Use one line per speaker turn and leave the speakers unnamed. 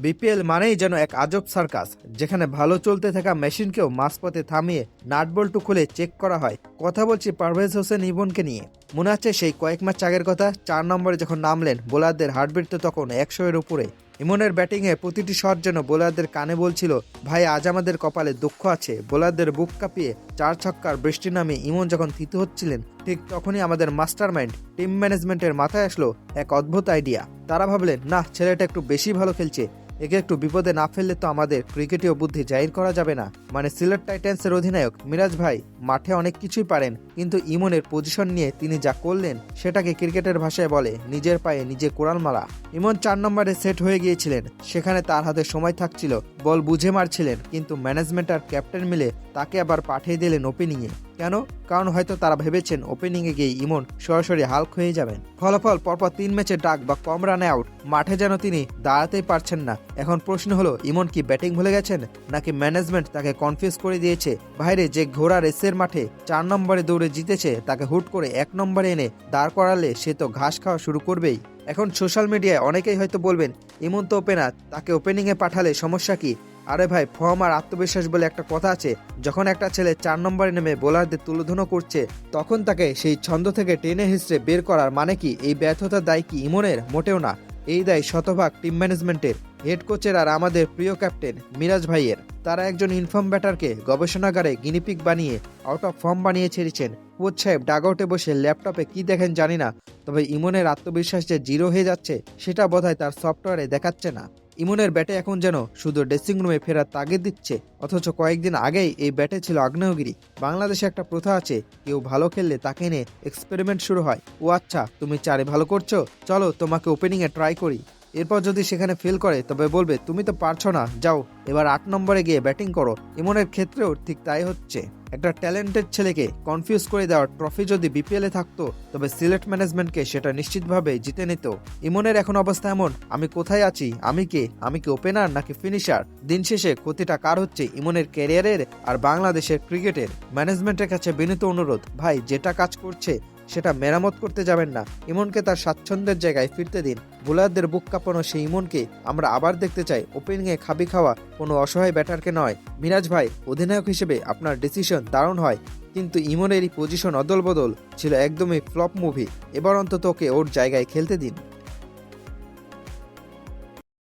BPL মানেই যেন এক আজব সার্কাস, যেখানে ভালো চলতে থাকা মেশিনকেও মাঝপথে থামিয়ে নাটবল্টু খুলে চেক করা হয়। কথা বলছি পারভেজ হোসেন ইমনকে নিয়ে। মনে আছে সেই কয়েক ম্যাচ আগের কথা, 4 নম্বরে যখন নামলেন, বোলারদের হার্টবিট তো তখন 100-এর উপরে। ইমনের ব্যাটিংয়ে প্রতিটি শট যেন বোলারদের কানে বলছিল, ভাই আজ আমাদের কপালে দুঃখ আছে। বোলারদের বুক কাঁপিয়ে 4 ছক্কার বৃষ্টি নামে ইমন যখন থিতু হচ্ছিলেন, ঠিক তখনই আমাদের মাস্টারমাইন্ড টিম ম্যানেজমেন্টের মাথায় আসলো এক অদ্ভুত আইডিয়া। তারা ভাবলেন, না, ছেলেটা একটু বেশি ভালো খেলছে, একে একটু বিপদে না ফেললে তো আমাদের ক্রিকেটীয় বুদ্ধি জাহির করা যাবে না। মানে সিলেট টাইটান্সের অধিনায়ক মিরাজ ভাই মাঠে অনেক কিছুই পারেন, কিন্তু ইমনের পজিশন নিয়ে তিনি যা করলেন সেটাকে ক্রিকেটের ভাষায় বলে নিজের পায়ে নিজে কোড়াল মারা। ইমন 4 নম্বরে সেট হয়ে গিয়েছিলেন, সেখানে তার হাতে সময় থাকছিল, বল বুঝে মারছিলেন, কিন্তু ম্যানেজমেন্ট আর ক্যাপ্টেন মিলে তাকে আবার পাঠিয়ে দিলেন ওপেনিংয়ে। কেন? কারণ হয়তো তারা ভেবেছেন ওপেনিংয়ে গিয়ে ইমন সরাসরি হাল্ক হয়ে যাবেন। ফলাফল পরপর 3 ম্যাচে ডাক বা কম রানে আউট, মাঠে যেন তিনি দাঁড়াতেই পারছেন না। এখন প্রশ্ন হলো, ইমন কি ব্যাটিং ভুলে গেছেন, নাকি ম্যানেজমেন্ট তাকে কনফিউজ করে দিয়েছে? বাইরে যে ঘোড়া রেসের মাঠে 4 নম্বরে দৌড়ে জিতেছে, তাকে হুট করে 1 নম্বরে এনে দাঁড় করালে সে তো ঘাস খাওয়া শুরু করবেই। এখন সোশ্যাল মিডিয়ায় অনেকেই হয়তো বলবেন, ইমন তো ওপেনার, তাকে ওপেনিংয়ে পাঠালে সমস্যা কি? আরে ভাই, ফর্ম আর আত্মবিশ্বাস বলে একটা কথা আছে। যখন একটা ছেলে 4 নম্বরে নেমে বোলারদের তুলোধুনো করছে, তখন তাকে সেই ছন্দ থেকে টেনে হিসড়ে বের করার মানে কি এই ব্যর্থতার দায় কি ইমনের? মোটেও না। এই দায় শতভাগ টিম ম্যানেজমেন্টের, হেড কোচের আর আমাদের প্রিয় ক্যাপ্টেন মিরাজ ভাইয়ের। তারা একজন ইনফর্ম ব্যাটারকে গবেষণাগারে গিনিপিক বানিয়ে আউট অফ ফর্ম বানিয়ে ছেড়েছেন। কোচ সাহেব ডাগআউটে বসে ল্যাপটপে কি দেখেন জানি না, তবে ইমনের আত্মবিশ্বাস যে জিরো হয়ে যাচ্ছে সেটা বোধহয় তার সফটওয়্যারে দেখাচ্ছে না। ইমনের ব্যাটে এখন যেন শুধু ড্রেসিং রুমে ফেরার তাগিদ দিচ্ছে, অথচ কয়েকদিন আগেই এই ব্যাটে ছিল আগ্নেয়গিরি। বাংলাদেশে একটা প্রথা আছে, কেউ ভালো খেললে তাকে নিয়ে এক্সপেরিমেন্ট শুরু হয়। ও আচ্ছা, তুমি 4-এ ভালো করছো, চলো তোমাকে ওপেনিংয়ে ট্রাই করি। এরপর যদি সেখানে ফেল করে তবে বলবে, তুমি তো পারছো না, যাও এবার 8 নম্বরে গিয়ে ব্যাটিং করো। ইমনের ক্ষেত্রেও ঠিক তাই হচ্ছে। একটা ট্যালেন্টেড ছেলেকে কনফিউজ করে দেওয়ার ট্রফি যদি বিপিএলে থাকতো, তবে সিলেট ম্যানেজমেন্টকে সেটা নিশ্চিতভাবে জিতে নিত। ইমনের এখন অবস্থা এমন, আমি কোথায় আছি, আমি কি ওপেনার নাকি ফিনিশার? দিন শেষে ক্ষতিটা কার হচ্ছে, ইমনের ক্যারিয়ারের আর বাংলাদেশের ক্রিকেটের? ম্যানেজমেন্টের কাছে বিনীত অনুরোধ, ভাই যেটা কাজ করছে সেটা মেরামত করতে যাবেন না, ইমনকে তার স্বাচ্ছন্দ্যের জায়গায় ফিরতে দিন। বোলারদের বুক কাঁপানো সেই ইমনকে আমরা আবার দেখতে চাই ওপেনিংয়ে খাবি খাওয়া কোনো অসহায় ব্যাটারকে নয়। মিরাজ ভাই, অধিনায়ক হিসেবে আপনার ডিসিশন দারুণ হয়, কিন্তু ইমনের এই পজিশন অদল বদল ছিল একদমই ফ্লপ মুভি। এবার অন্তত ওকে ওর জায়গায় খেলতে দিন।